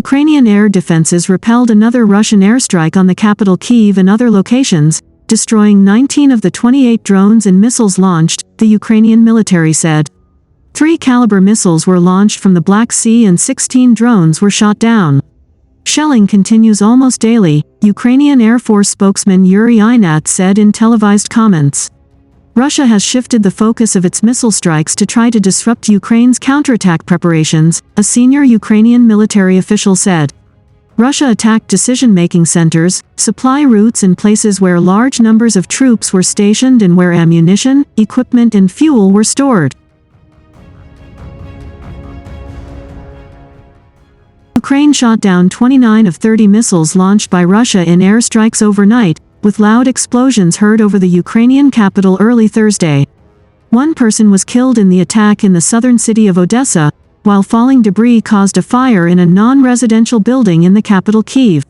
Ukrainian air defenses repelled another Russian airstrike on the capital Kyiv and other locations, destroying 19 of the 28 drones and missiles launched, the Ukrainian military said. 3 Caliber missiles were launched from the Black Sea and 16 drones were shot down. Shelling continues almost daily, Ukrainian Air Force spokesman Yuri Inat said in televised comments. Russia has shifted the focus of its missile strikes to try to disrupt Ukraine's counterattack preparations, a senior Ukrainian military official said. Russia attacked decision-making centers, supply routes and places where large numbers of troops were stationed and where ammunition, equipment and fuel were stored. Ukraine shot down 29 of 30 missiles launched by Russia in airstrikes overnight, with loud explosions heard over the Ukrainian capital early Thursday. 1 person was killed in the attack in the southern city of Odessa, while falling debris caused a fire in a non-residential building in the capital Kyiv.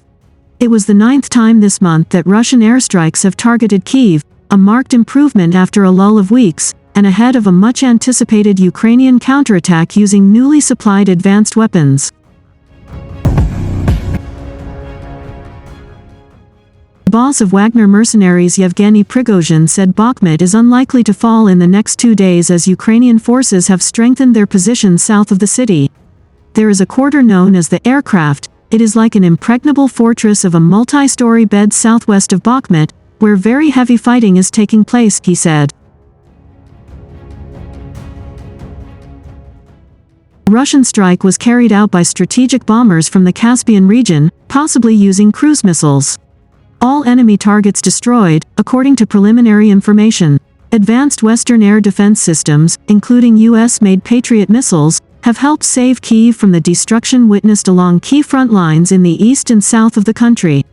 It was the 9th time this month that Russian airstrikes have targeted Kyiv, a marked improvement after a lull of weeks, and ahead of a much-anticipated Ukrainian counterattack using newly supplied advanced weapons. The boss of Wagner mercenaries Yevgeny Prigozhin said Bakhmut is unlikely to fall in the next 2 days as Ukrainian forces have strengthened their positions south of the city. There is a quarter known as the Aircraft. It is like an impregnable fortress of a multi-story bed southwest of Bakhmut, where very heavy fighting is taking place, he said. The Russian strike was carried out by strategic bombers from the Caspian region, possibly using cruise missiles. All enemy targets destroyed, according to preliminary information. Advanced Western air defense systems, including US-made Patriot missiles, have helped save Kyiv from the destruction witnessed along key front lines in the east and south of the country.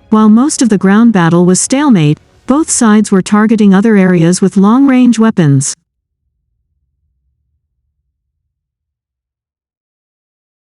While most of the ground battle was stalemate, both sides were targeting other areas with long-range weapons.